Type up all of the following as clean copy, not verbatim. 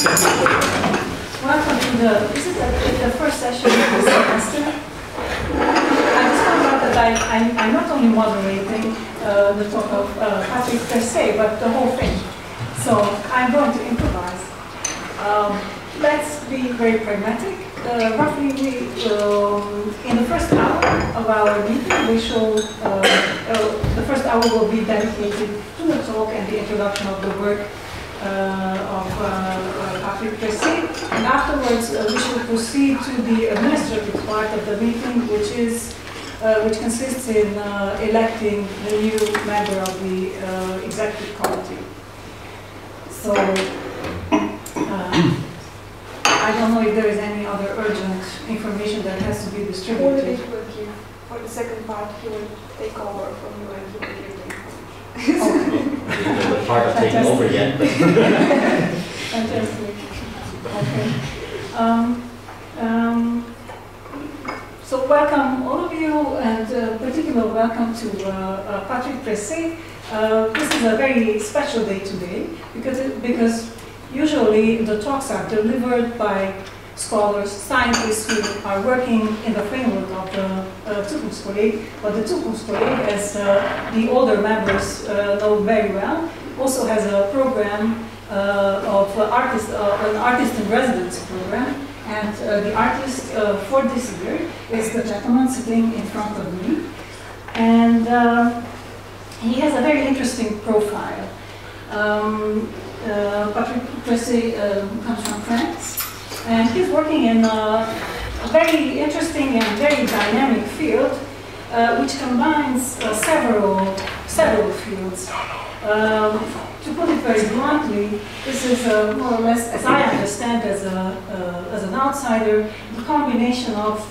Welcome to this is the first session of the semester. I just found out that I'm not only moderating the talk of Patrick per se, but the whole thing. So I'm going to improvise. Let's be very pragmatic. Roughly, in the first hour of our meeting, we shall, the first hour will be dedicated to the talk and the introduction of the work of Patrick per se, and afterwards we shall proceed to the administrative part of the meeting, which consists in electing the new member of the executive committee. So I don't know if there is any other urgent information that has to be distributed. For the second part, he will take over from you and he will give the information. The part of taking over yet. Fantastic. Okay. So welcome all of you, and particular welcome to Patrick per se. This is a very special day today because usually the talks are delivered by scholars, scientists who are working in the framework of the Zukunftskolleg, but the Zukunftskolleg, as the older members know very well, also has a program of an artist in residence program, and the artist for this year is the gentleman sitting in front of me, and he has a very interesting profile. Patrick per se comes from France, and he's working in a very interesting and very dynamic field, which combines several fields. To put it very bluntly, this is more or less, as I understand, as an outsider, the combination of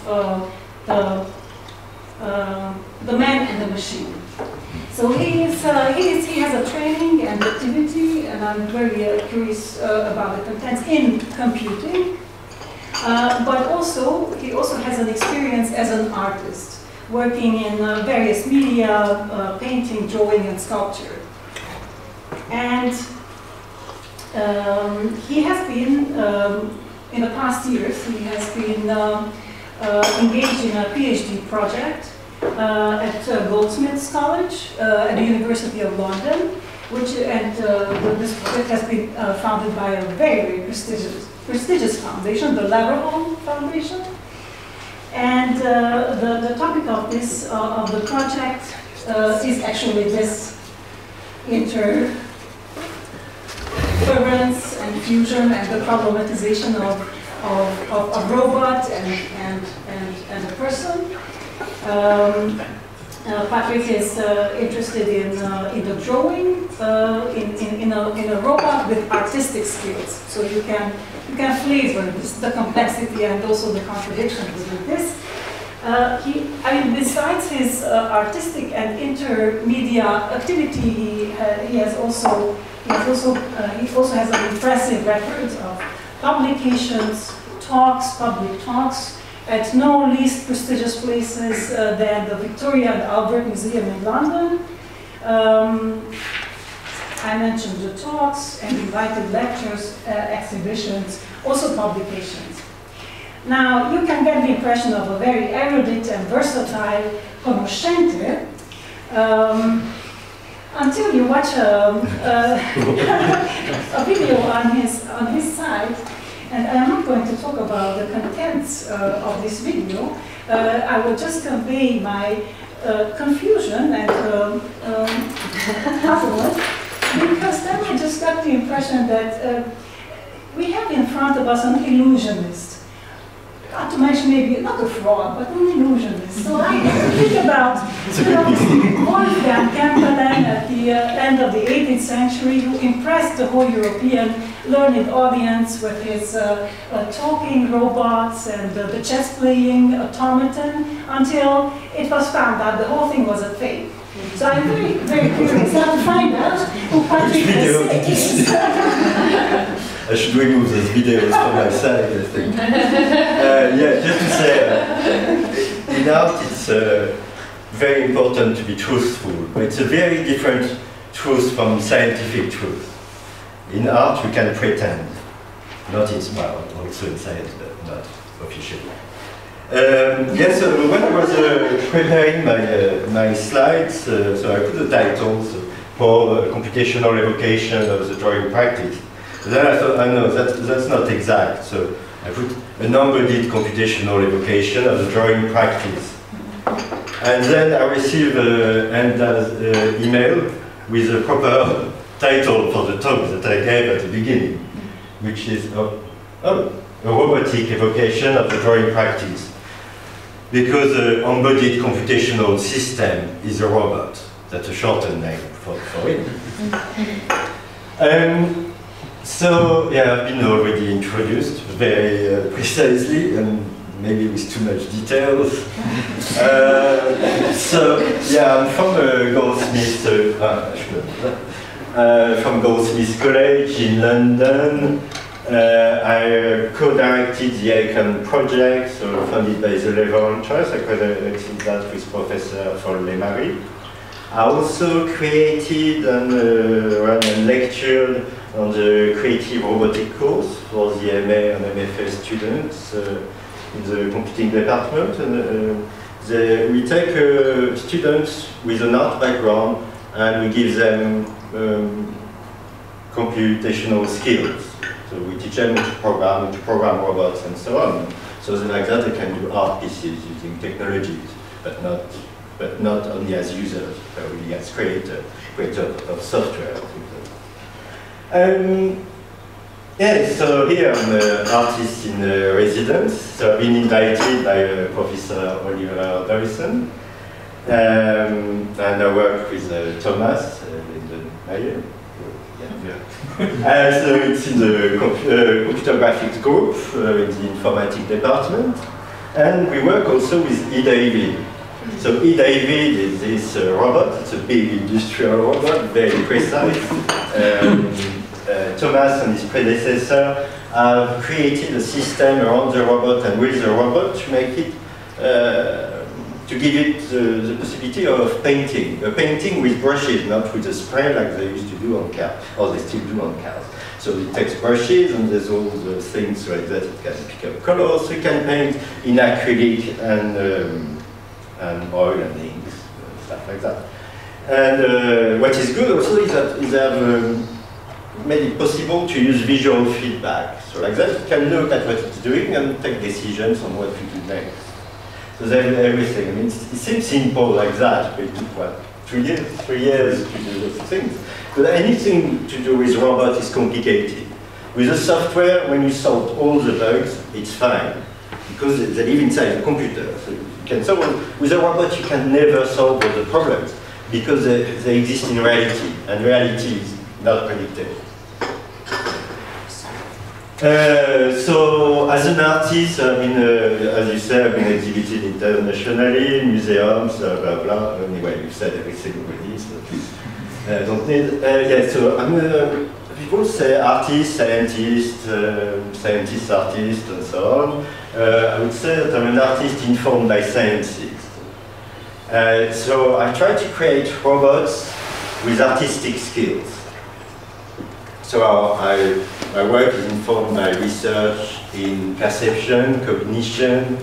the man and the machine. So he has a training and activity, and I'm very curious about the contents in computing. But he also has an experience as an artist, working in various media, painting, drawing, and sculpture. And he has been, in the past years, he has been engaged in a PhD project at Goldsmiths College at the University of London, this project has been founded by a very prestigious foundation, the Laverhall Foundation. And the topic of the project is actually this interference and fusion and the problematization of a robot and a person. Patrick is interested in the drawing in a robot with artistic skills. So you can flavor the complexity and also the contradictions with this. Besides his artistic and intermedia activity, he also has an impressive record of publications, public talks, at no least prestigious places than the Victoria and Albert Museum in London. I mentioned the talks and invited lectures, exhibitions, also publications. Now, you can get the impression of a very erudite and versatile conoscente until you watch a video on his site. And I'm not going to talk about the contents of this video. I will just convey my confusion and puzzlement, because then I just got the impression that we have in front of us an illusionist. Not to mention maybe not a fraud, but an illusionist. So I think about Wolfgang Kempelen at the end of the 18th century, who impressed the whole European learned audience with his talking robots and the chess-playing automaton, until it was found out the whole thing was a fake. So I'm very, very curious now to find out who Patrick is. I should remove those videos from my side, I think. Yeah, just to say, in art it's very important to be truthful, but it's a very different truth from scientific truth. In art we can pretend. not in well, also in science, but not officially. Yes, when I was preparing my slides, so I put the titles for computational evocation of the drawing practice. Then I thought, no, that's not exact. So I put an embodied computational evocation of the drawing practice. And then I received an email with a proper title for the talk that I gave at the beginning, which is a robotic evocation of the drawing practice. Because the embodied computational system is a robot. That's a shortened name for it. So, yeah, I've been already introduced very precisely and maybe with too much details. So, yeah, I'm from Goldsmiths College in London. I co-directed the ICON project, so funded by the Level Trust. I co-directed that with Professor Foll-Lemarie. I also created and ran and lectured on the creative robotic course for the MA and MFA students in the computing department. And we take students with an art background and we give them computational skills. So we teach them to program robots and so on. So then like that they can do art pieces using technologies, but not only as users, but really as creators of software. Yeah, so here I'm an artist in residence. So I've been invited by Professor Oliver Davison. And I work with Thomas in the Mayer. So it's in the computer graphics group in the informatics department. And we work also with E-David. So E-David is this robot. It's a big industrial robot, very precise. Thomas and his predecessor have created a system around the robot and with the robot to make it, to give it the possibility of painting. A painting with brushes, not with a spray like they used to do on cars, or they still do on cars. So it takes brushes and there's all the things like that. It can pick up colors, so you can paint in acrylic and oil and inks, stuff like that. And what is good also is that they have made it possible to use visual feedback. So like that, you can look at what it's doing and take decisions on what to do next. So they have everything. I mean, it seems simple like that, but it took what, 3 years to do those things. But anything to do with robots is complicated. With the software, when you solve all the bugs, it's fine. Because they live inside the computer. So you can solve, with a robot, you can never solve all the problems. Because they exist in reality, and reality is not predictable. So, as an artist, I mean, as you say, I've been exhibited internationally, museums, blah, blah. Anyway, you've said everything already, so don't need. Yeah, so I'm people say artist, scientist, scientist, artist, and so on. I would say that I'm an artist informed by sciences. So I try to create robots with artistic skills. So my work is informed by research in perception, cognition,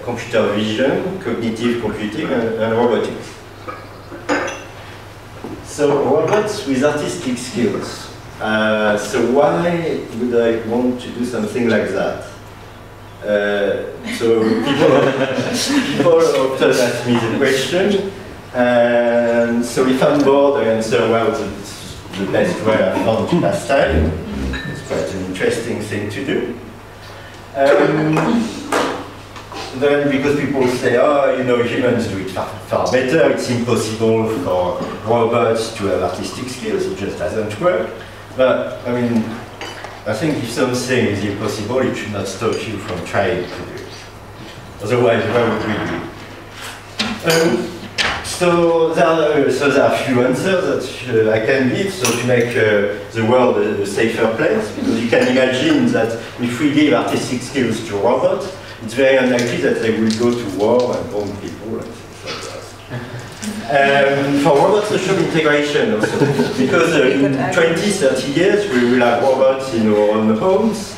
computer vision, cognitive computing, and robotics. So robots with artistic skills. So why would I want to do something like that? So people often ask me the question, and so if I'm bored, I answer, well, the best way I found to pass time. It's quite an interesting thing to do. Then because people say, oh, you know, humans do it far better, it's impossible for robots to have artistic skills, it just doesn't work. But, I mean, I think if something is impossible, it should not stop you from trying to do it. Otherwise, why would we do it? So there are a few answers that I can give, so to make the world a safer place, because you can imagine that if we give artistic skills to robots, it's very unlikely that they will go to war and bomb people and things like that. For robot social integration also, because in 20, 30 years we will have robots in our own homes,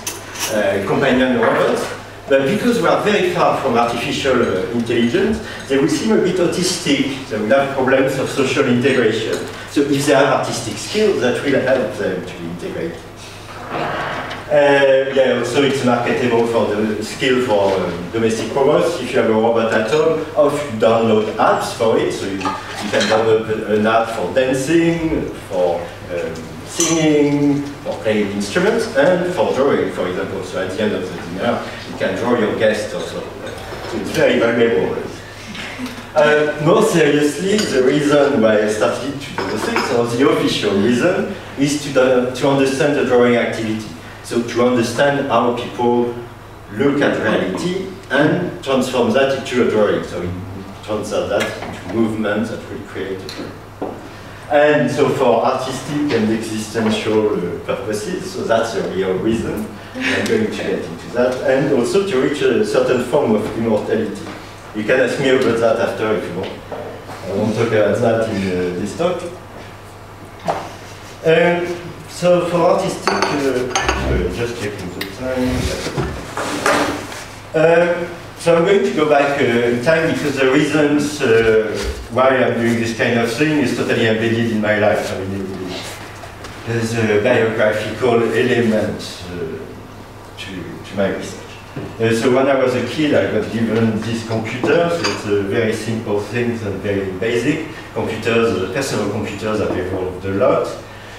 companion robots. But because we are very far from artificial intelligence, they will seem a bit autistic. They will have problems of social integration. So if they have artistic skills, that will help them to integrate. Yeah, also it's marketable for the skill for domestic robots. If you have a robot at home, or if you download apps for it, so you can download an app for dancing, for singing, for playing instruments, and for drawing, for example. So at the end of the dinner, you can draw your guest also. So it's very valuable. More seriously, the reason why I started to do the things, or the official reason, is to understand the drawing activity. So to understand how people look at reality and transform that into a drawing. So transfer that into movement that will create a drawing. And so for artistic and existential purposes, so that's the real reason. I'm going to get into that. And also to reach a certain form of immortality. You can ask me about that after if you want. I won't talk about that in this talk. So for artistic, just checking the time. So I'm going to go back in time because the reasons why I'm doing this kind of thing is totally embedded in my life. I mean, there's a biographical element to my research. So when I was a kid, I got given this computer. So it's very simple things and very basic. Computers, personal computers have evolved a lot.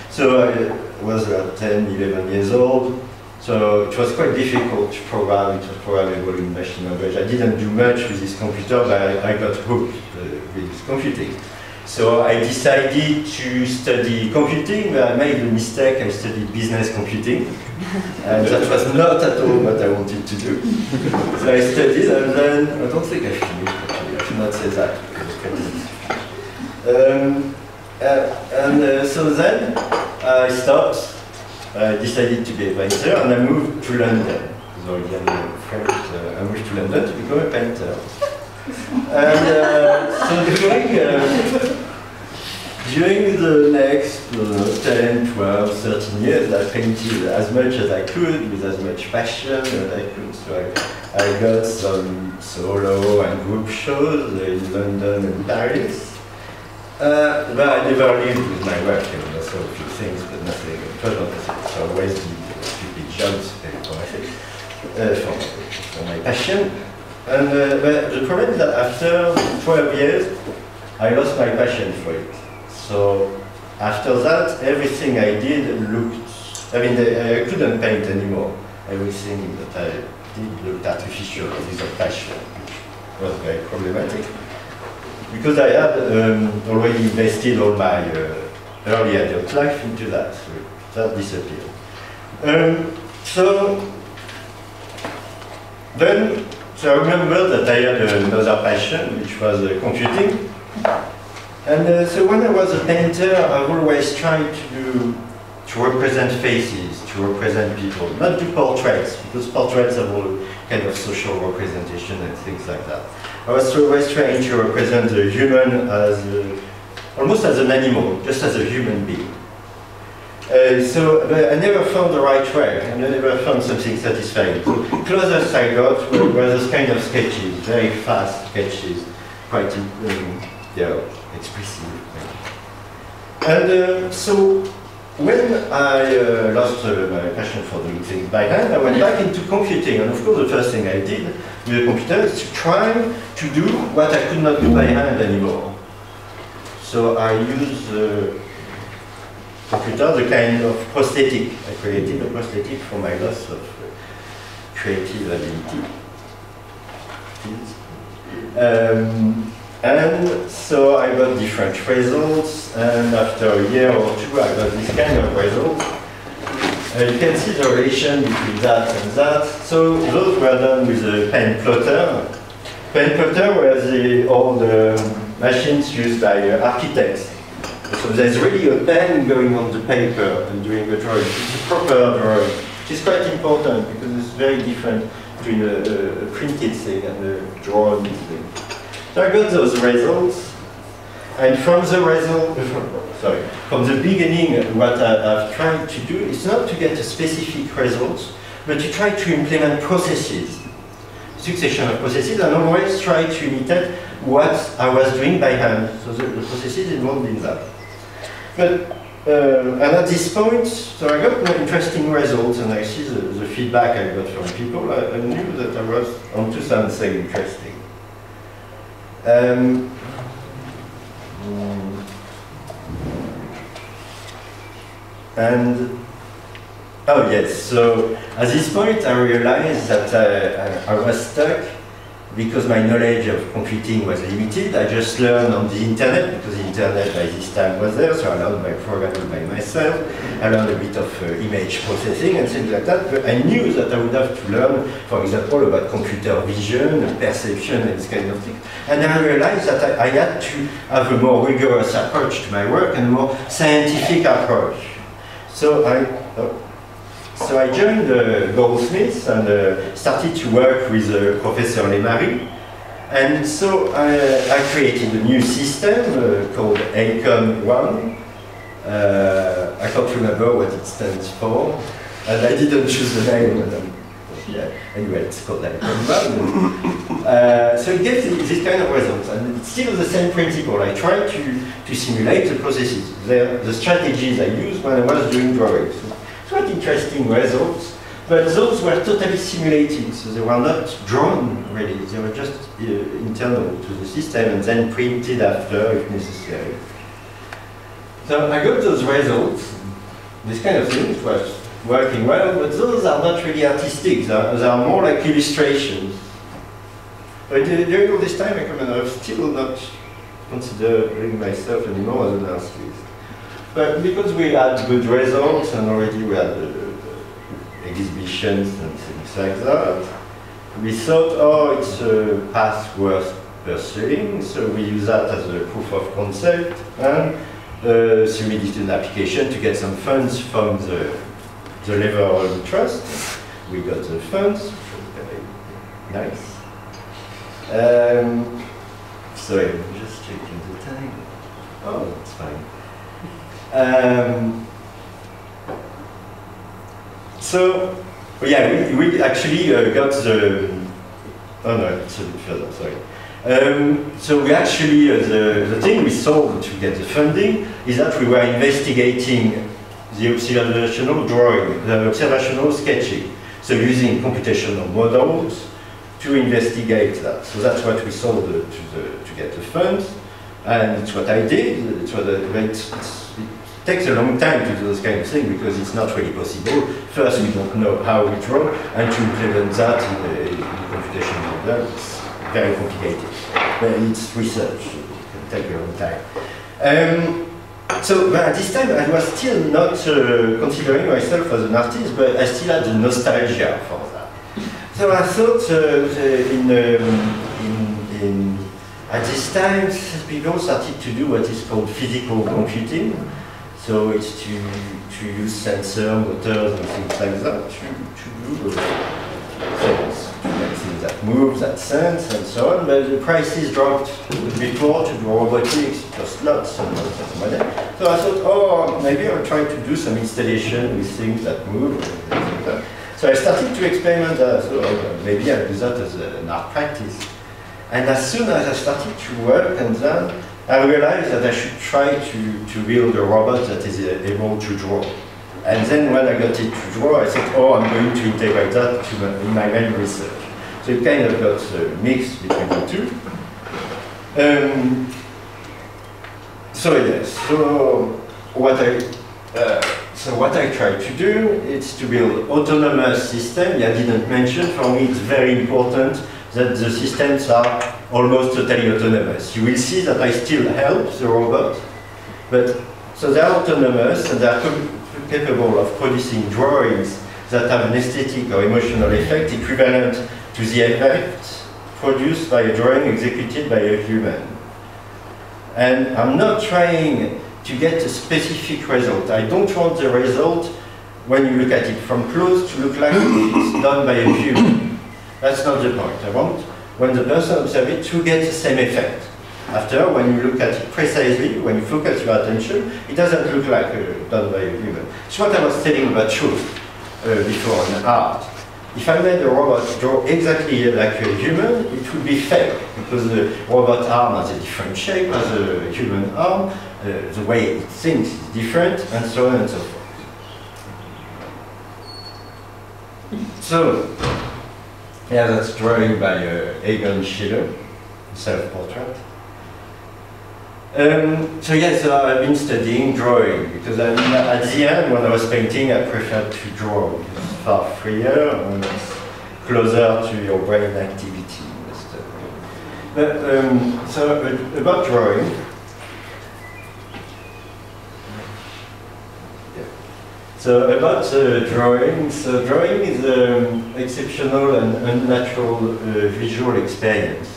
So I was 10, 11 years old. So it was quite difficult to program. It was programmable in machine language. I didn't do much with this computer, but I got hooked with computing. So I decided to study computing, but I made a mistake. I studied business computing. And that was not at all what I wanted to do. So I studied, and then I don't think I finished, actually. I should not say that. So then I stopped. I decided to be a painter, and I moved to London. So again, French, I moved to London to become a painter. And so during the next 10, 12, 13 years, I painted as much as I could, with as much passion as I could. So I got some solo and group shows in London and Paris. But I never lived with my work. I saw a few things, but nothing. It was not nothing. So I always did stupid jobs for my passion. And but the problem is that after 12 years, I lost my passion for it. So after that, everything I did looked, I mean, I couldn't paint anymore. Everything that I did looked artificial because of passion, which was very problematic. Because I had already invested all my early adult life into that, so that disappeared. So I remember that I had another passion, which was computing. And so when I was a painter, I always tried to represent faces, to represent people, not do portraits, because portraits have all kind of social representation and things like that. I was always trying to represent the human as almost as an animal, just as a human being. So I never found the right way. I never found something satisfying. So closest I got were those kind of sketches, very fast sketches, quite expressive. And so when I lost my passion for doing things by hand, I went back into computing. And of course, the first thing I did with the computer is to try to do what I could not do by hand anymore. So I used the computer as a kind of prosthetic. I created a prosthetic for my loss of creative ability. And so I got different results, and after a year or two I got this kind of results. You can see the relation between that and that. So those were done with a pen plotter. Pen plotter were all the machines used by architects. So there's really a pen going on the paper and doing a drawing. It's a proper drawing, which is quite important because it's very different between a printed thing and a drawn thing. So I got those results, and from the from the beginning, what I've tried to do is not to get a specific result, but you try to implement processes, succession of processes, and always try to imitate what I was doing by hand. So the processes involved in that. But and at this point, so I got more interesting results, and I see the feedback I got from people. I knew that I was onto something interesting. And oh yes, so at this point I realized that I was stuck because my knowledge of computing was limited. I just learned on the internet, because the internet by this time was there, so I learned by programming by myself. I learned a bit of image processing and things like that, but I knew that I would have to learn, for example, about computer vision, perception, and this kind of thing. And I realized that I had to have a more rigorous approach to my work and a more scientific approach. So I joined Goldsmiths and started to work with Professor Lemarie. And so I created a new system called ACOM1. I can't remember what it stands for, and I didn't choose the name. Yeah, anyway, it's called ACOM1. So it gives this kind of results, and it's still the same principle. I try to simulate the processes, the strategies I used when I was doing drawings. Quite interesting results, but those were totally simulated, so they were not drawn really, they were just internal to the system and then printed after if necessary. So I got those results, this kind of thing, it was working well, but those are not really artistic, they are more like illustrations. But during all this time I'm still not considering myself anymore as an artist. But because we had good results and already we had exhibitions and things like that, we thought, oh, it's a path worth pursuing, so we use that as a proof of concept, and so we did an application to get some funds from the Leverhulme Trust. We got the funds, which was very nice. Sorry, I'm just checking the time. Oh, it's fine. So, yeah, we actually got the, oh no, it's a bit further, sorry. So we actually, the thing we solved to get the funding is that we were investigating the observational drawing, the observational sketching. So using computational models to investigate that. So that's what we solved to get the funds. And it's what I did. It takes a long time to do this kind of thing because it's not really possible. First, we don't know how we draw, and to implement that in the computational model, it's very complicated. But it's research, it can take a long time. So at this time, I was still not considering myself as an artist, but I still had the nostalgia for that. So I thought at this time, people started to do what is called physical computing. So it's to use sensor, motors, and things like that to do things, to make things that move, that sense, and so on. But the prices dropped a bit more to do robotics, it cost lots and lots of money. So I thought, oh, maybe I'll try to do some installation with things that move, and things like that. So I started to experiment that, so maybe I'll do that as an art practice. And as soon as I started to work on that, I realized that I should try to build a robot that is able to draw. And then when I got it to draw, I said, oh, I'm going to integrate that to my main research. So it kind of got a mix between the two. So yes, so what I try to do is to build autonomous system. I didn't mention, for me it's very important that the systems are almost totally autonomous. You will see that I still help the robot, but so they are autonomous and they are capable of producing drawings that have an aesthetic or emotional effect equivalent to the effect produced by a drawing executed by a human. And I'm not trying to get a specific result. I don't want the result, when you look at it from close, to look like it's done by a human. That's not the point. I want, when the person observes it, to get the same effect. After, when you look at it precisely, when you focus your attention, it doesn't look like done by a human. It's what I was telling about truth. before an art. If I made a robot draw exactly like a human, it would be fake, because the robot arm has a different shape as a human arm, the way it thinks is different, and so on and so forth. So, yeah, that's drawing by Egon Schiele, self-portrait. So yes, I've been studying drawing, because at the end, when I was painting, I preferred to draw. It's far freer and it's closer to your brain activity. But, so about drawing. So about drawing, so drawing is an exceptional and unnatural visual experience.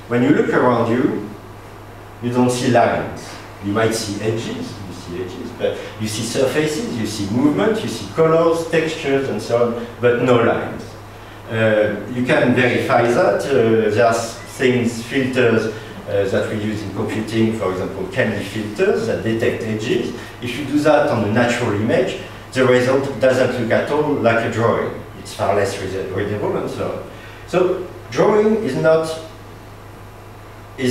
When you look around you, you don't see lines. You might see edges, but you see surfaces, you see movement, you see colors, textures, and so on, but no lines. You can verify that. There are things, filters that we use in computing, for example, candy filters that detect edges. If you do that on a natural image, the result doesn't look at all like a drawing. It's far less readable and so on. So drawing is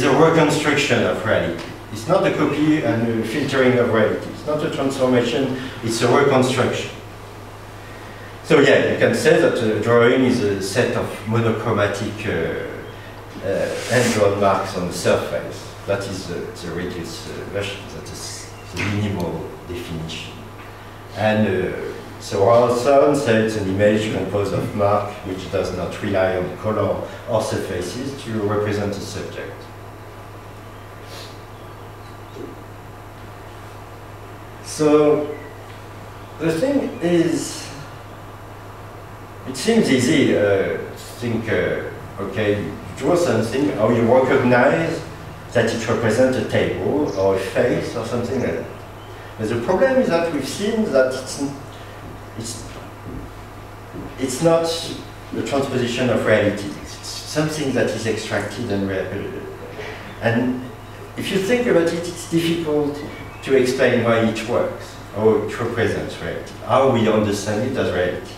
a reconstruction of reality. It's not a copy and a filtering of reality. It's not a transformation, it's a reconstruction. So yeah, you can say that a drawing is a set of monochromatic hand-drawn marks on the surface. That is the reduced version, that is the minimal definition. And so Rawson said it's an image composed of marks which does not rely on color or surfaces to represent a subject. So the thing is, it seems easy to think, okay, you draw something, how you recognize that it represents a table or a face or something like that. But the problem is that we've seen that it's not the transposition of reality. It's something that is extracted and if you think about it, it's difficult to explain why it works, how it represents reality, how we understand it as reality.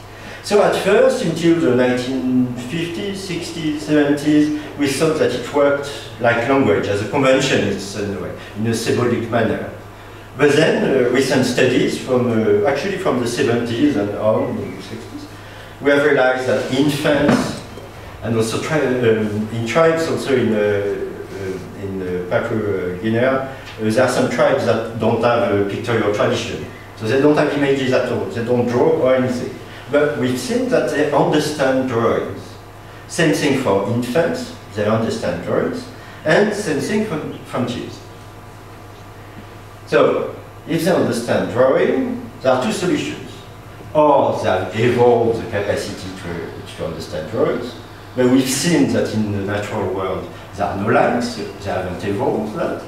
So at first, until the 1950s, 60s, 70s, we thought that it worked like language, as a conventionist in a way, in a symbolic manner. But then recent studies from, actually from the 70s and on, in the 60s, we have realized that infants, and also in tribes, also in Papua Guinea, there are some tribes that don't have a pictorial tradition. So they don't have images at all, they don't draw or anything. But we've seen that they understand drawings. Same thing for infants, they understand drawings, and same thing from kids. So, if they understand drawing, there are two solutions. Or they have evolved the capacity to understand drawings, but we've seen that in the natural world there are no lines, they haven't evolved that.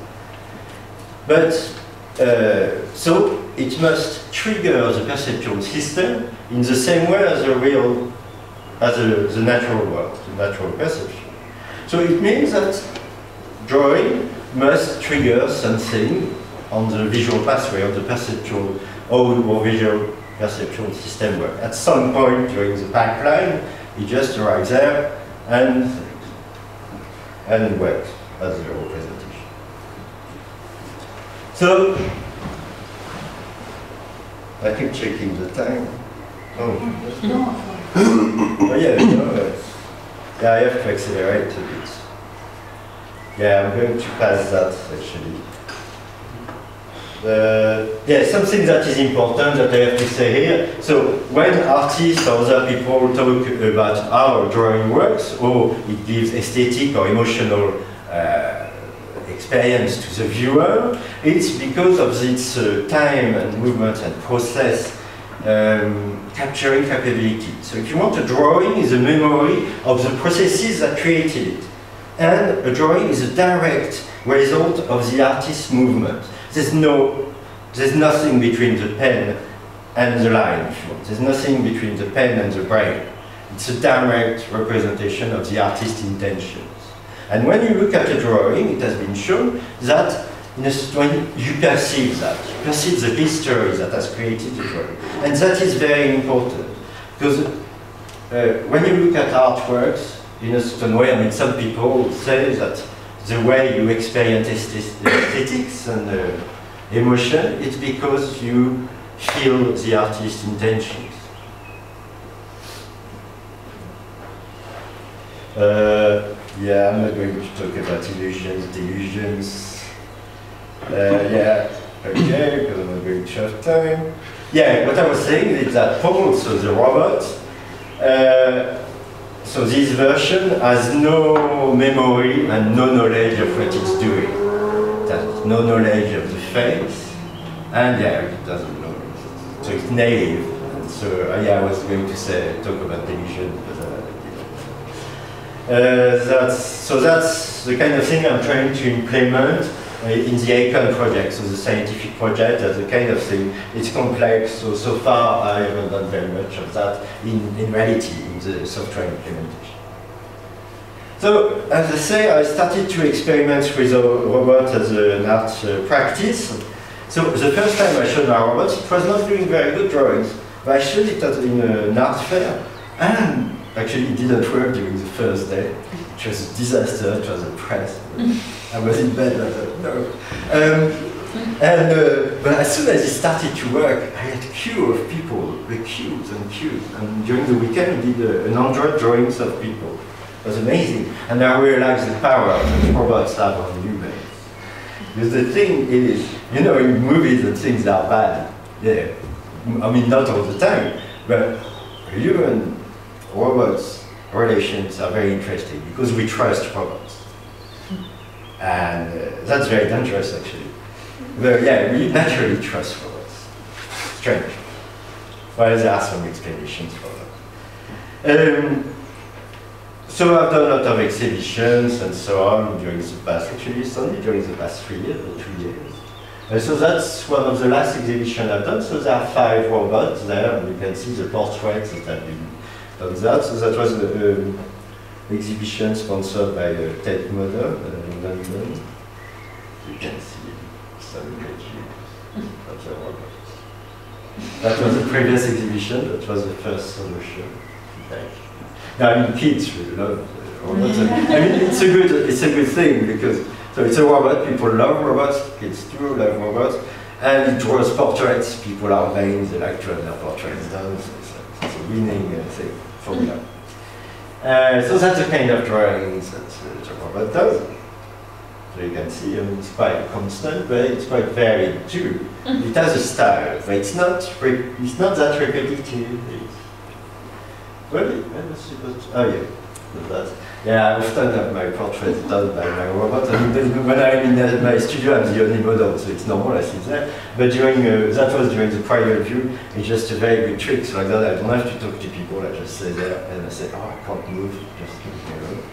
But, so it must trigger the perceptual system in the same way as the natural world, the natural perception. So it means that drawing must trigger something on the visual pathway of the perceptual or visual perceptual system work. At some point during the pipeline, it just arrives there and works as a representation. So, I keep checking the time. Oh, oh yeah, yeah, I have to accelerate a bit. Yeah, I'm going to pass that actually. Yeah, something that is important that I have to say here. So when artists or other people talk about how drawing works, or it gives aesthetic or emotional experience to the viewer, it's because of its time and movement and process capturing capability. So if you want, a drawing is a memory of the processes that created it. And a drawing is a direct result of the artist's movement. There's nothing between the pen and the line, if you want. There's nothing between the pen and the brain. It's a direct representation of the artist's intentions. And when you look at a drawing, it has been shown that when you perceive that, you perceive the history that has created the drawing. And that is very important. Because when you look at artworks in a certain way, I mean, some people say that the way you experience aesthetics and emotion, it's because you feel the artist's intentions. Yeah, I'm not going to talk about illusions, delusions. Yeah, okay, because I'm not going to have time. Yeah, what I was saying is that Paul, so the robot, so this version has no memory and no knowledge of what it's doing. It has no knowledge of the face, and yeah, it doesn't know. So it's naive. And so yeah, I was going to talk about delusion, but that's the kind of thing I'm trying to implement in the Icon project, so the scientific project, as a kind of thing. It's complex, so far I haven't done very much of that in reality, in the software implementation. So, as I say, I started to experiment with a robot as an art practice. So, the first time I showed my robot, it was not doing very good drawings, but I showed it in an art fair, and actually it didn't work during the first day. It was a disaster, it was a press. I was in bed, I thought, no. But as soon as it started to work, I had a queue of people, queues and queues. And during the weekend, we did 100 drawings of people. It was amazing. And I realized the power that robots have on humans. Because the thing is, you know, in movies that things are bad. Yeah. I mean, not all the time, but human robots relations are very interesting because we trust robots. And that's very dangerous, actually. But yeah, we naturally trust robots. Strange. Well, there are some explanations for that. So I've done a lot of exhibitions and so on during the past, actually it's only during the past 3 years or 2 years. So that's one of the last exhibitions I've done. So there are 5 robots there, and you can see the portraits that have been done that. So that was an exhibition sponsored by Tate Modern in London. You can see some images of the robots. That was the previous exhibition, that was the first solo show. Now, I mean, kids really love robots. I mean, it's a good thing because so it's a robot. People love robots. Kids do love robots, and it draws portraits. People are vain. They like to have their portraits done. So it's a winning thing for me. So that's the kind of drawings that the robot does. So you can see, I mean, it's quite constant, but it's quite varied too. It has a style, but it's not that repetitive. Really? Oh yeah, that's, yeah, I often have my portraits done by my robot. I mean, when I'm in my studio, I'm the only model, so it's normal, I sit there. But during, that was during the private view, it's just a very good trick. So like that, I don't have to talk to people, I just stay there and I say, oh, I can't move, just leave me alone.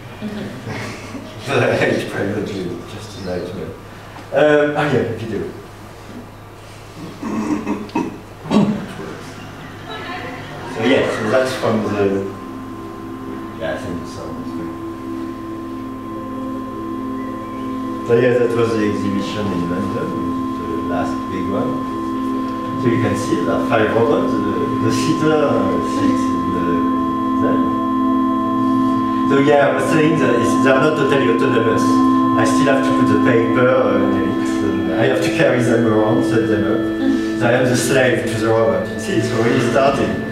But I hate private view, just a nightmare. Oh yeah, video. So yeah, so that's from the, yeah, I think the sound is good. So yeah, that was the exhibition in London, the last big one. So you can see there are 5 robots, the sitter sits in there. So yeah, I was saying that they're not totally autonomous. I still have to put the paper in it, and I have to carry them around, set them up. So I am the slave to the robot. You see, it's already starting.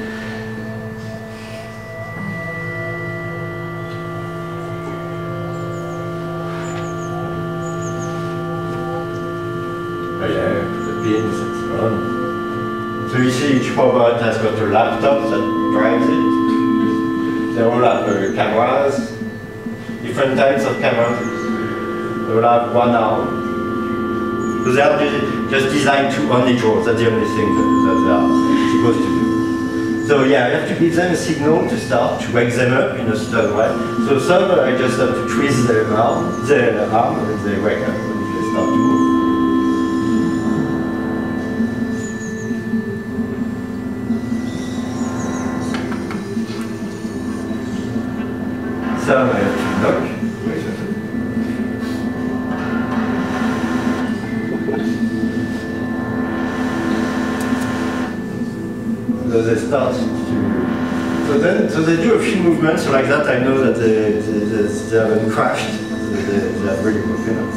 So you see each robot has got a laptop that drives it. They all have cameras, different types of cameras. They all have one arm. So they are just designed to only draw. That's the only thing that they are supposed to do. So yeah, you have to give them a signal to start, to wake them up in a certain way. So some I just have to twist their arm, and they wake up and they start to move. Some I have to knock. So they start to So they do a few movements, so like that I know that they haven't crashed, they have really woken up.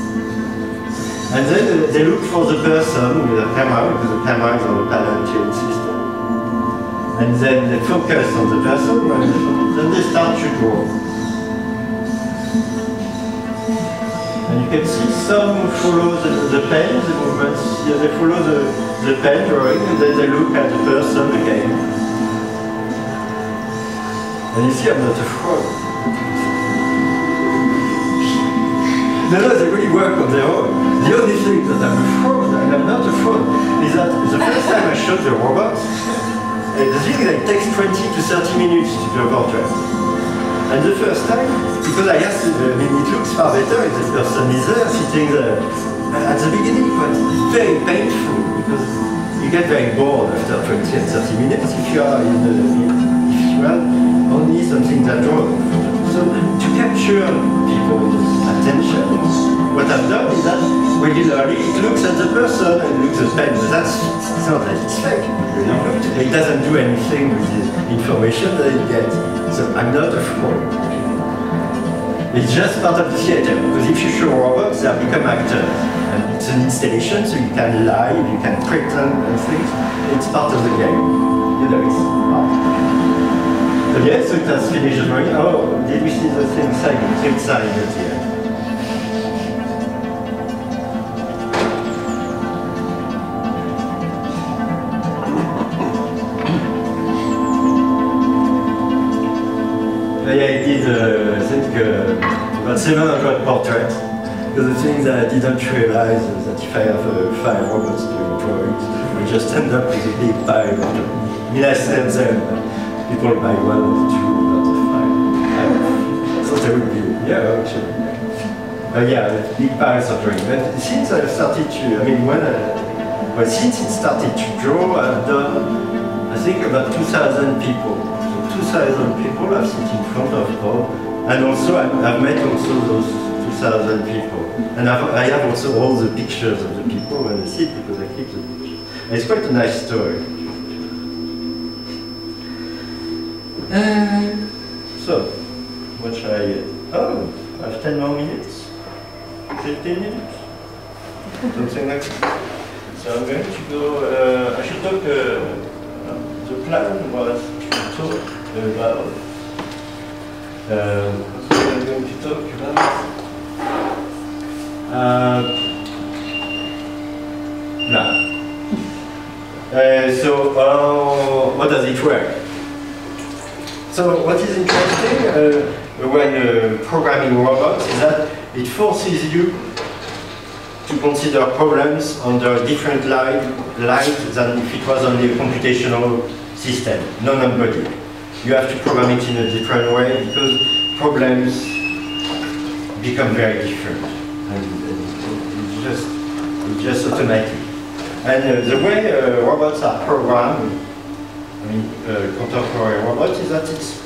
And then they look for the person with a camera, because the camera is on the palantir system. And then they focus on the person, then they start to draw. And you can see some follow the pen, the movements, yeah, they follow the pen drawing, and then they look at the person again. And you see I'm not a fraud. No, they really work on their own. The only thing that I'm a fraud, and I'm not a fraud, is that the first time I shot the robot, the thing that takes 20 to 30 minutes to do a portrait. And the first time, because I asked, it looks far better if the person is there, sitting there. At the beginning it was very painful, because you get very bored after 20 and 30 minutes if you are only something that draws. So to capture people's attention, what I've done is that regularly it looks at the person and looks at the pen, but it's not that it's fake. It doesn't do anything with the information that it gets. So I'm not a fraud. It's just part of the theater, because if you show robots, they become actors. And it's an installation, so you can lie, you can pretend and things. It's part of the game. You know, it's part. So yes, so it has finished the drawing. Oh, did we see the same side at the end? Yeah, I did, I think, about 700 portraits. Because the thing that I didn't realize is that if I have 5 robots doing drawings, we just end up with a big pile. I mean, I send them. People buy 1 or 2, not 5. I thought they would be, yeah, actually. Yeah, big piles of drawing. But since I started to, I mean, since it started to draw, I've done, I think, about 2,000 people. So 2,000 people I've sat in front of all. And also, I've met also those 2,000 people. And I have also all the pictures of the people when I sit, because I keep the pictures. And it's quite a nice story. So, what shall I get? Oh, I have 10 more minutes? 15 minutes? Something like that. So I'm going to go, I should talk, the plan was to talk about, what I'm going to talk about? How does it work? So what is interesting when programming robots is that it forces you to consider problems under a different light than if it was only a computational system, non-embodied. You have to program it in a different way because problems become very different. And it's just automatic. And the way robots are programmed, I mean, contemporary robots, is that it's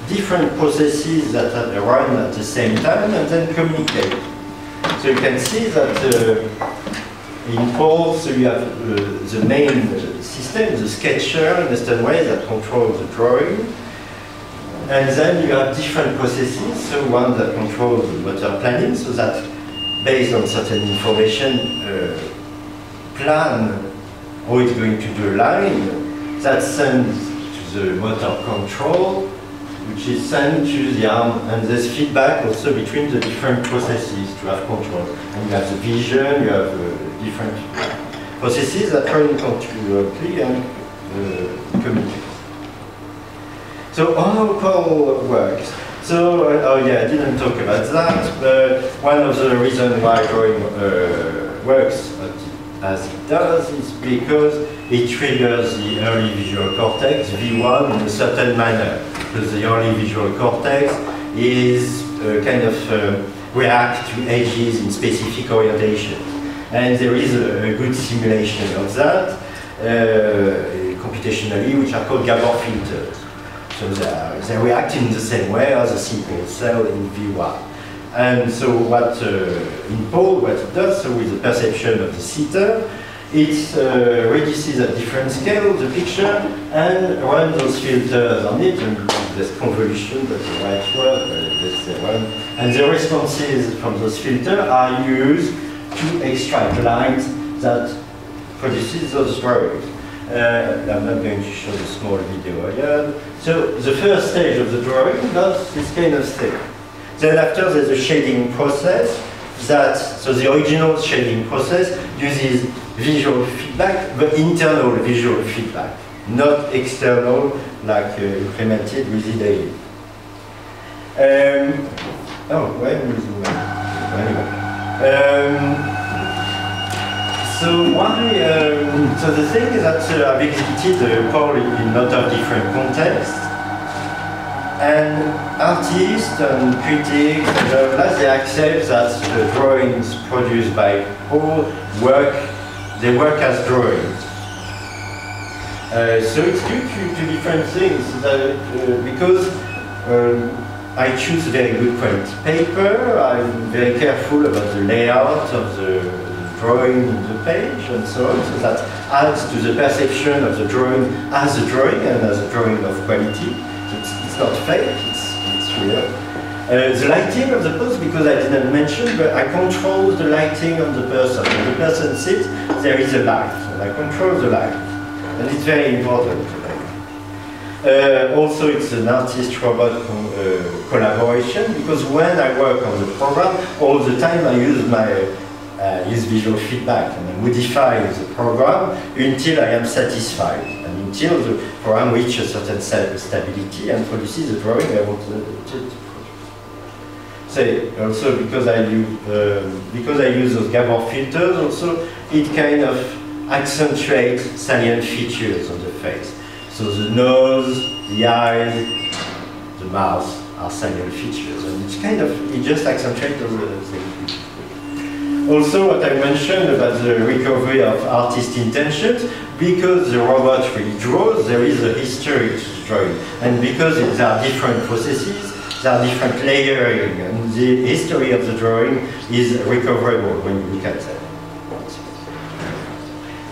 different processes that run at the same time and then communicate. So you can see that in Paul, so you have the main system, the sketcher, in a certain way that controls the drawing. And then you have different processes, so one that controls the motor planning, so that based on certain information, plan how it's going to do a line. That sends to the motor control, which is sent to the arm, and there's feedback also between the different processes to have control. And you have the vision, you have different processes that run continuously and communicate. So how Paul works. So, oh yeah, I didn't talk about that, but one of the reasons why drawing works as it does is because it triggers the early visual cortex, V1, in a certain manner. Because the early visual cortex is kind of react to edges in specific orientation. And there is a good simulation of that, computationally, which are called Gaba filters. So they react in the same way as a simple cell in V1. And so what in Paul, what it does, so with the perception of the sitter, it reduces at different scales the picture and runs those filters on it, and there's convolution, that's the right word, let's say run. And the responses from those filters are used to extract light that produces those drawings. I'm not going to show the small video here. So the first stage of the drawing does this kind of thing. Then after there's a shading process so the original shading process uses visual feedback, but internal visual feedback, not external like implemented with IDE. Where is it? Anyway. So the thing is that I've exhibited Paul in a lot of different contexts, and artists and critics and journalists, they accept that the drawings produced by Paul they work as drawings. So it's due to different things because I choose very good quality paper. I'm very careful about the layout of the drawing in the page and so on, so that adds to the perception of the drawing as a drawing and as a drawing of quality. So it's not fake, it's real. The lighting of the pose, because I didn't mention, but I control the lighting of the person. When the person sits, there is a light, and I control the light. And it's very important. Also, it's an artist-robot collaboration, because when I work on the program, all the time I use visual feedback, and I modify the program until I am satisfied, and until the program reaches a certain stability and produces the drawing I want to produce. So also because I use those Gaba filters, also it kind of accentuates salient features on the face. So the nose, the eyes, the mouth are salient features, and it just accentuates those things. Also, what I mentioned about the recovery of artist intentions, because the robot really draws, there is a history to the drawing. And because there are different processes, there are different layering, and the history of the drawing is recoverable when you look at them.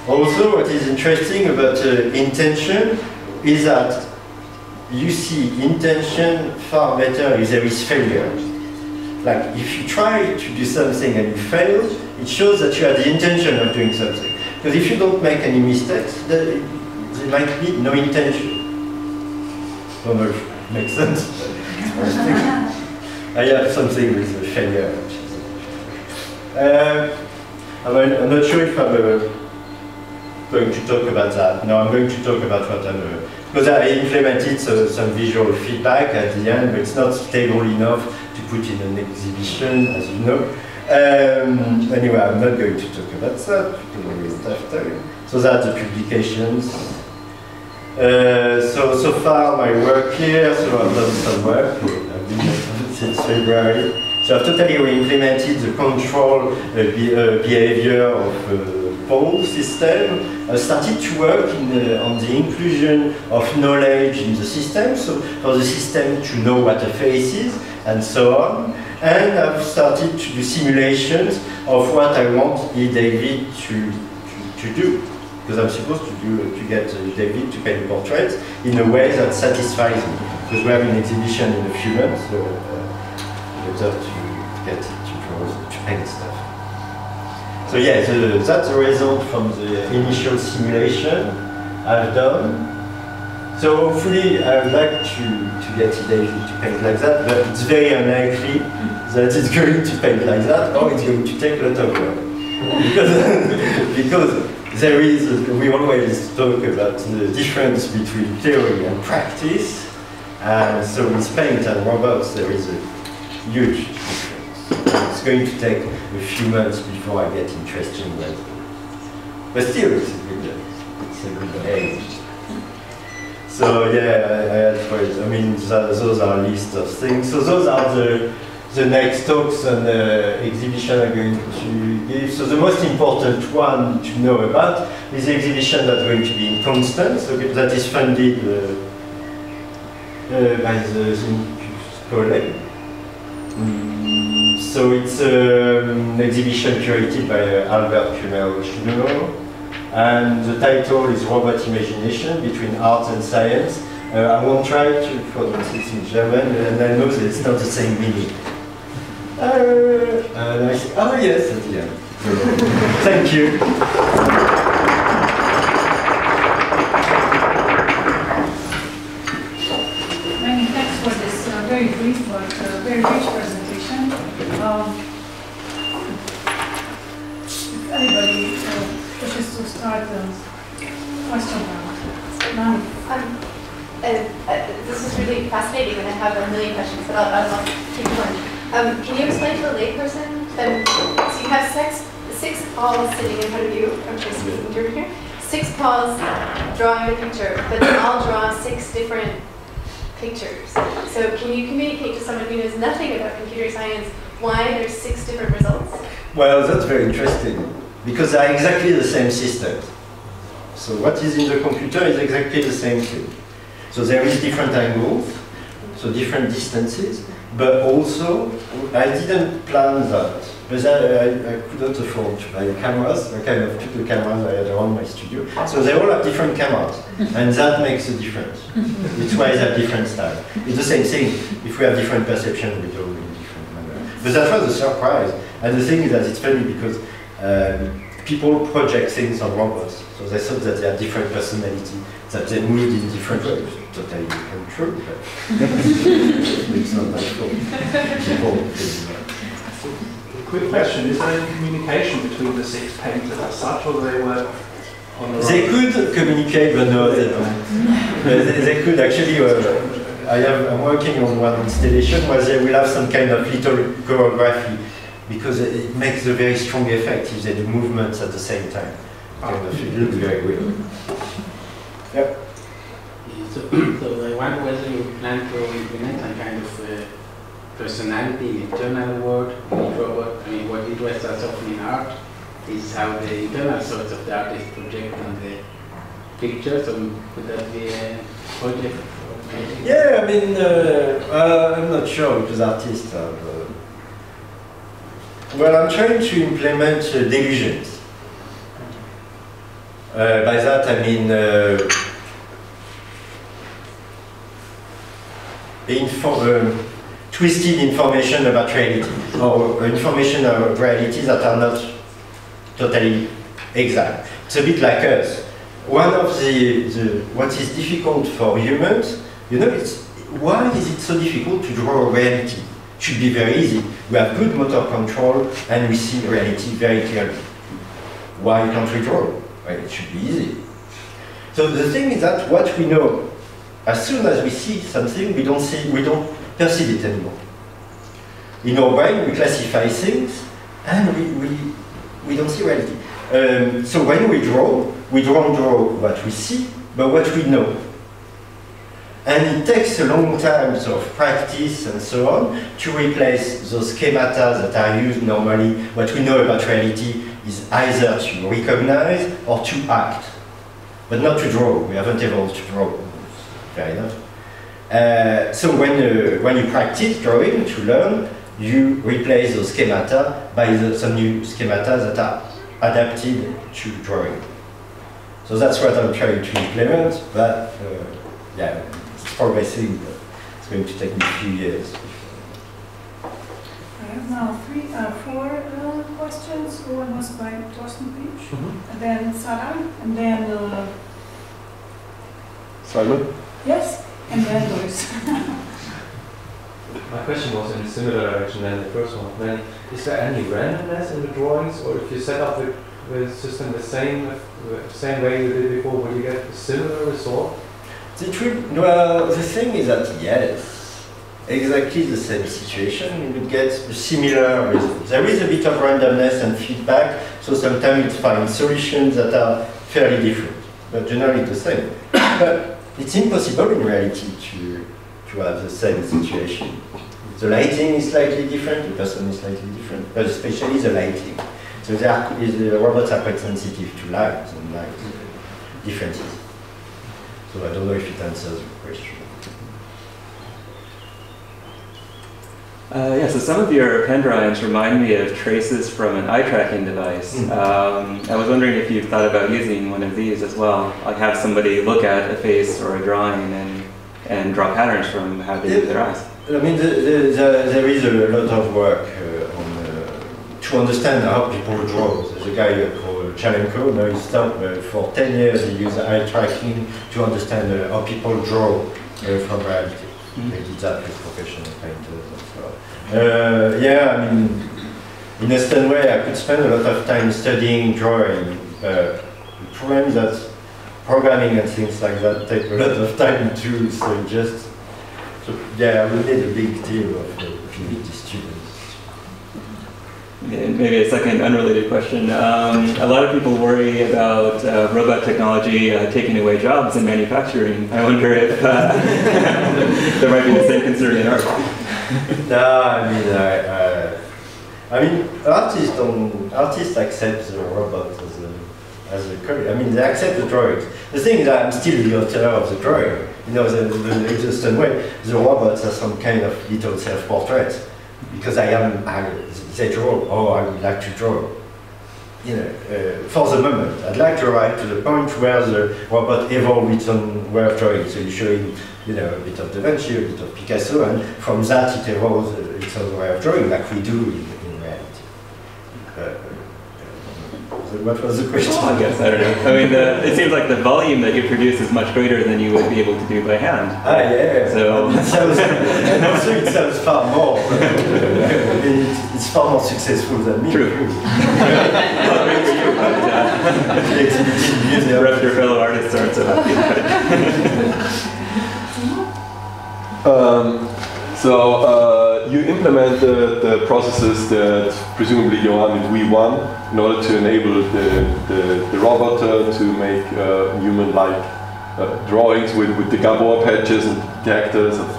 Also, what is interesting about intention is that you see intention far better if there is failure. Like, if you try to do something and you fail, it shows that you had the intention of doing something. Because if you don't make any mistakes, there might be no intention. Don't know if it makes sense. I have something with the failure. I'm not sure if I'm going to talk about that. No, I'm going to talk about what I'm... because I implemented some visual feedback at the end, but it's not stable enough to put in an exhibition, as you know. Anyway, I'm not going to talk about that, because I will have time. So that's the publications. So far my work here, so I've done some work. I've been since February. So I've totally re-implemented the control behavior of Paul system. I started to work on the inclusion of knowledge in the system, so for the system to know what a face is, and so on. And I've started to do simulations of what I want David to do. Because I'm supposed to get David to paint portraits in a way that satisfies me. Because we have an exhibition in a few months, so better to get it to paint stuff. So yeah, that's the result from the initial simulation I've done. So hopefully I would like to get David to paint like that, but it's very unlikely that it's going to paint like that, or it's going to take a lot of work. Because there is, we always talk about the difference between theory and practice, and so with paint and robots there is a huge difference. It's going to take a few months before I get interested in that. But still, it's a good age. So yeah, I mean, those are a list of things. So those are the next talks and exhibition I'm going to give. So the most important one to know about is the exhibition that's going to be in Constance, so that is funded by the college. So it's an exhibition curated by Albert Kummer, And the title is Robot Imagination Between Art and Science. I won't try to pronounce it in German, and I know that it's not the same meaning. And I say, oh yes, at the end. Thank you. Many thanks for this very brief but very rich presentation. If anybody wishes to start the question round. This is really fascinating, and I have a million questions, but I'll keep going. Can you explain to a layperson? So you have six paws sitting in front of you. I'm just speaking to here. 6 paws drawing a picture, but they all draw 6 different pictures. So can you communicate to someone who knows nothing about computer science why there's 6 different results? Well, that's very interesting, because they're exactly the same systems. So what is in the computer is exactly the same thing. So there is different angles, so different distances, but also, I didn't plan that, but I couldn't afford to buy cameras. I kind of took the cameras I had around my studio. So they all have different cameras, and that makes a difference. It's why they have different style. It's the same thing. If we have different perception, we do it in different manner. But that was a surprise. And the thing is that it's funny because people project things on robots. So they thought that they had different personality, that they moved in different ways. Totally untrue, but it's not my fault. Quick question, is there any communication between the 6 painters as such, or do they work on their own? They could communicate, but no, they don't. They could actually, I'm working on one installation where they will have some kind of little choreography, because it makes a very strong effect if they do movements at the same time. It looks very weird. Yep. So I wonder whether you plan to implement some kind of personality in internal world in each robot. I mean, what interests us often in art is how the internal sorts of the artist project on the picture. So could that be a project? Yeah, I mean, I'm not sure because artists have. Well, I'm trying to implement delusions. By that I mean twisted information about reality, or information about reality that are not totally exact. It's a bit like us. One of what is difficult for humans, it's why is it so difficult to draw a reality? It should be very easy. We have good motor control and we see reality very clearly. Why can't we draw? Well, it should be easy. So the thing is that what we know, as soon as we see something, we don't perceive it anymore. In our brain, we classify things, and we don't see reality. So when we don't draw what we see, but what we know. And it takes a long time of practice and so on to replace those schemata that are used normally. What we know about reality is either to recognize or to act, but not to draw. We haven't evolved to draw. Fair enough. So when you practice drawing to learn, you replace those schemata by some new schemata that are adapted to drawing. So that's what I'm trying to implement, but yeah, it's progressing, but it's going to take me a few years. I have now 4 questions. One was by Torsten Beach, and then Sarah, and then Simon? yes, and then Doris. My question was in a similar direction than the first one. Then, is there any randomness in the drawings, or if you set up the system the same way you did before, will you get a similar result? Well, the thing is that yes, exactly the same situation, you would get a similar result. There is a bit of randomness and feedback, so sometimes it finds solutions that are fairly different, but generally the same. But it's impossible in reality to have the same situation. The lighting is slightly different, the person is slightly different, but especially the lighting. So the robots are quite sensitive to light and light differences. So I don't know if it answers your question. Yeah, so some of your pen drawings remind me of traces from an eye tracking device. I was wondering if you've thought about using one of these as well, like have somebody look at a face or a drawing and draw patterns from how they use their eyes. I mean, there is a lot of work to understand how people draw. There's a guy called Chalenko, now he stopped, for 10 years he used eye tracking to understand how people draw from reality. They did that with professional painters and so on. Yeah, I mean, in a certain way I could spend a lot of time studying drawing. The problem is that programming and things like that take a lot of time too, so just, yeah, I will need a big team of PhD students. Maybe a second unrelated question. A lot of people worry about robot technology taking away jobs in manufacturing. I wonder if there might be the same concern in art. No, I mean, artists accept the robot as a career. I mean, they accept the drawings. The thing is that I'm still the author of the drawing. You know, the existent way, the robots are some kind of little self-portraits. Because they draw, oh, I would like to draw. You know, for the moment, I'd like to write to the point where the robot evolved its own way of drawing. So you show him, you know, a bit of Da Vinci, a bit of Picasso, and from that it evolves its own way of drawing, like we do in reality. What was the question? I guess, I don't know. I mean, it seems like the volume that you produce is much greater than you would be able to do by hand. Ah, yeah. So and also it sells far more. It's far more successful than me. True. Not great for you, but the rest of your fellow artists aren't so happy. So you implement the processes that presumably Johann in V1 in order to enable the robot to make human-like drawings with the Gaba patches and detectors of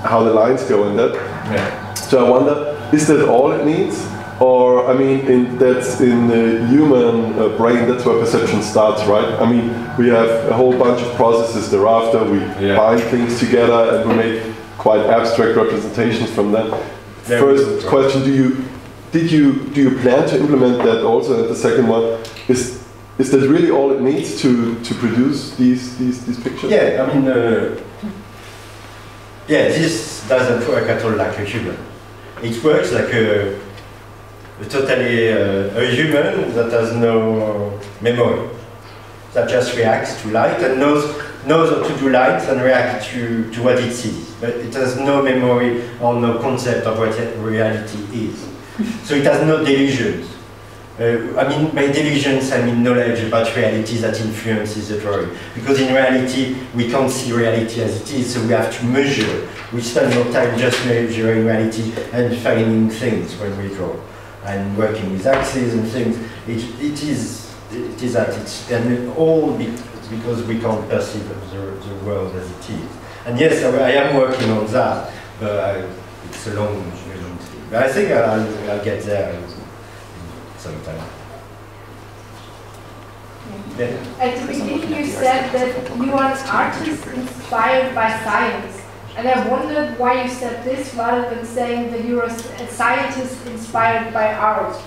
how the lines go in that. Yeah. So I wonder, is that all it needs? Or, I mean, that's in the human brain, that's where perception starts, right? I mean, we have a whole bunch of processes thereafter, we bind things together and we make quite abstract representations from them. First question, do you plan to implement that also? And the second one, is that really all it needs to produce these pictures? Yeah, I mean, yeah, this doesn't work at all like a human. It works like a human that has no memory, that just reacts to light and knows how to do light and react to what it sees. But it has no memory or no concept of what reality is. So it has no delusions. I mean, by delusions, I mean knowledge about reality that influences the drawing. Because in reality, we can't see reality as it is, so we have to measure. We spend more time just measuring reality and finding things when we draw. And working with axes and things, it is that it's, and all because we can't perceive the world as it is. And yes, I am working on that, but it's a long thing. But I think I'll get there sometime. Yeah. At the beginning you said that you are an artist inspired by science. And I wondered why you said this rather than saying that you're a scientist inspired by art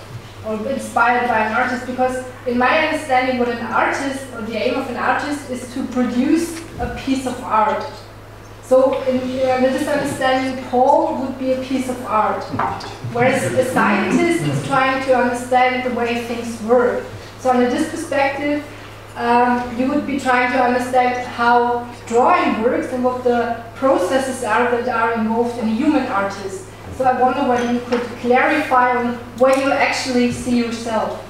or inspired by an artist, because in my understanding what an artist, or the aim of an artist, is to produce a piece of art. So in this understanding, Paul would be a piece of art, whereas a scientist is trying to understand the way things work. So under this perspective, you would be trying to understand how drawing works and what the processes are that are involved in a human artist. So I wonder whether you could clarify on where you actually see yourself.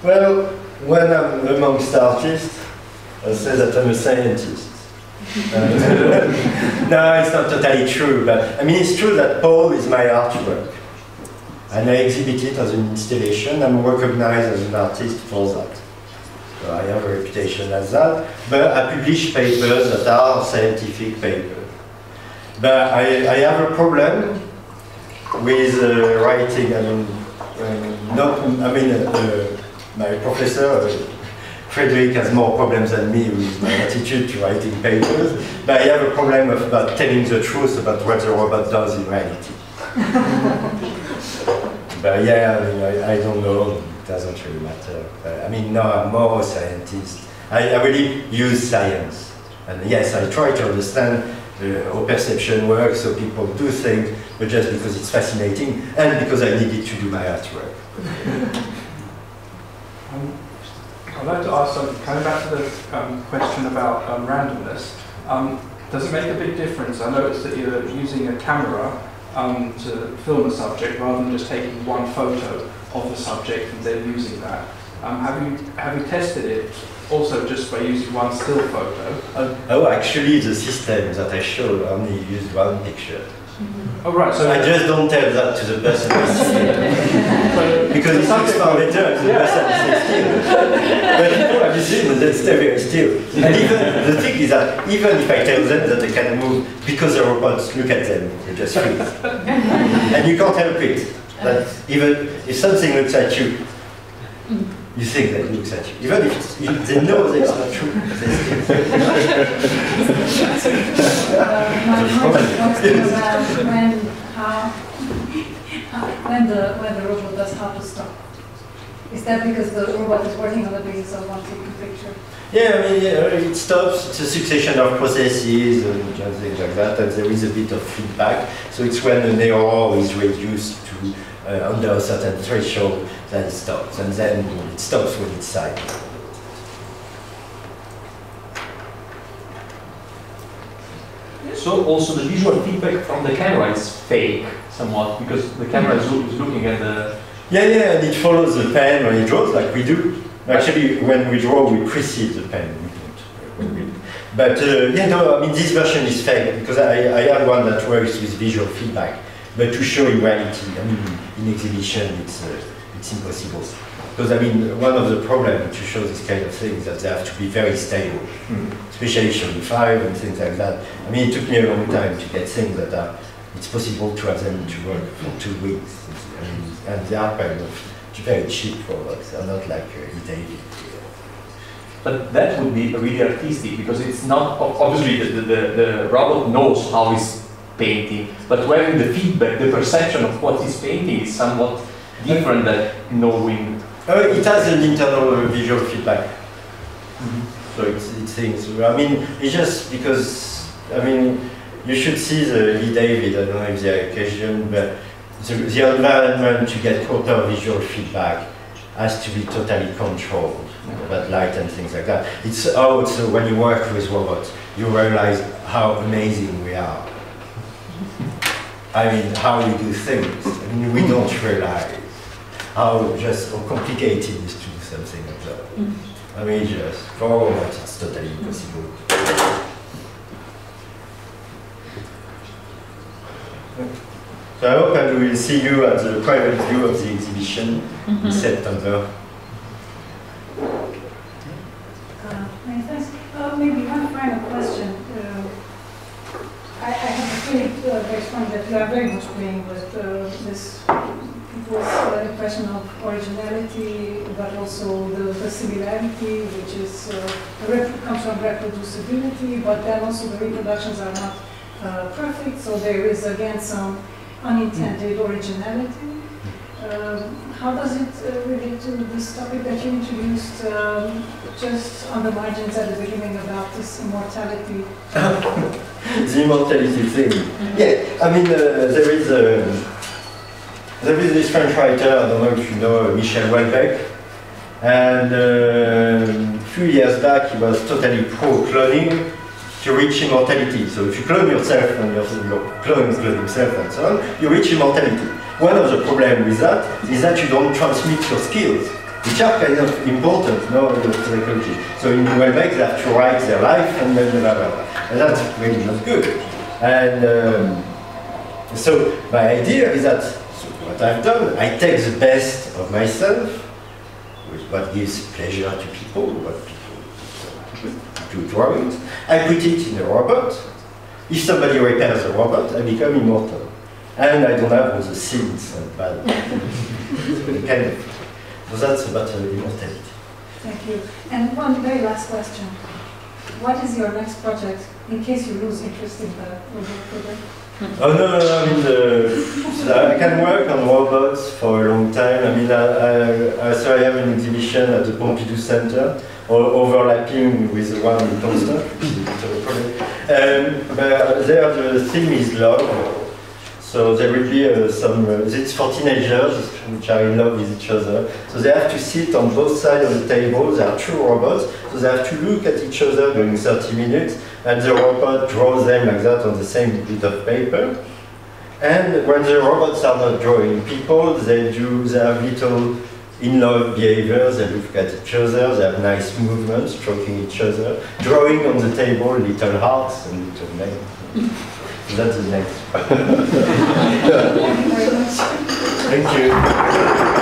Well, when I'm amongst artists, I say that I'm a scientist. No, it's not totally true, but I mean it's true that Paul is my artwork. And I exhibit it as an installation. I'm recognized as an artist for that. So I have a reputation as that, but I publish papers that are scientific papers. But I have a problem with writing. I mean, my professor Frederick has more problems than me with my attitude to writing papers, but I have a problem about telling the truth about what the robot does in reality. But yeah, I mean, I don't know, it doesn't really matter. But, I mean, no, I'm more a scientist. I really use science. And yes, I try to understand how perception works, so people do things, but just because it's fascinating, and because I needed to do my artwork. I'd like to ask something, coming back to the question about randomness. Does it make a big difference? I noticed that you're using a camera to film a subject rather than just taking one photo of the subject and then using that. Have you tested it also just by using one still photo? Oh, actually, the system that I showed only used one picture. Oh, right. So I just don't tell that to the person who is still. Because it looks far better if the person is still. But people have seen that they stay very still. And even the thing is that even if I tell them that they can move because the robots look at them, they just freeze. And you can't help it. That even if something looks at you, you think that it looks at you. Even if they know that it's not true, they still. My question was about when the robot does how to stop. Is that because the robot is working on the basis of one taking picture? Yeah, I mean, it stops. It's a succession of processes and things like that, and there is a bit of feedback. So it's when an error is reduced to under a certain threshold that it stops, and then it stops when it's silent. So also the visual feedback from the camera is fake somewhat, because the camera is looking at the... Yeah, and it follows the pen when it draws, like we do. Actually, when we draw, we precede the pen. But yeah, no, I mean, this version is fake, because I have one that works with visual feedback. But to show in reality, I mean, in exhibition, it's impossible. Because, I mean, one of the problems to show this kind of thing is that they have to be very stable, especially showing 5 and things like that. I mean, it took me a long time to get things that are, it's possible to have them to work for 2 weeks. And they are kind of very cheap robots, they're not like David. But that would be really artistic, because it's not, obviously the robot knows how it's painting, but when the feedback, the perception of what he's painting is somewhat different than knowing. It has an internal visual feedback. So it's things. I mean, it's just because, I mean, you should see the David, I don't know if the occasion, but the environment to get proper visual feedback has to be totally controlled, about light and things like that. It's out, so when you work with robots, you realize how amazing we are. I mean, how we do things. I mean, we don't realize how complicated it is to do something like that. I mean, just for robots, it's totally impossible. So I hope I will see you at the private view of the exhibition in September. Many thanks. Maybe one final question. I have a feeling very strong that you are very much playing with this impression of originality, but also the similarity, which is comes from reproducibility, but then also the reproductions are not perfect, so there is again some unintended originality. How does it relate to this topic that you introduced just on the margins at the beginning about this immortality? The immortality thing. Yeah, I mean, there is this French writer, I don't know if you know, Michel Houellebecq, and a few years back he was totally pro-cloning to reach immortality. So if you clone yourself and your clone clone himself and so on, you reach immortality. One of the problems with that is that you don't transmit your skills, which are kind of important, no, in psychology. So in Houellebecq they have to write their life and then blah, blah, blah. And that's really not good. And so my idea is that what I've done, I take the best of myself, which what gives pleasure to people, what people do drawings. I put it in a robot. If somebody repairs the robot, I become immortal. And I don't have all the sins and bad. So that's about immortality. Thank you. And one very last question. What is your next project, in case you lose interest in the robot project? Oh no, I mean, I can work on robots for a long time. I mean, so I have an exhibition at the Pompidou Center, overlapping with the one in Boston, which is a bit of a problem. But there the theme is love. So there will be it's for teenagers which are in love with each other. So they have to sit on both sides of the table. There are two robots, so they have to look at each other during 30 minutes, and the robot draws them like that on the same bit of paper. And when the robots are not drawing people, they have little in-love behaviors. They look at each other, they have nice movements, stroking each other, drawing on the table little hearts and little men. That's the next. Thank you very much. Thank you.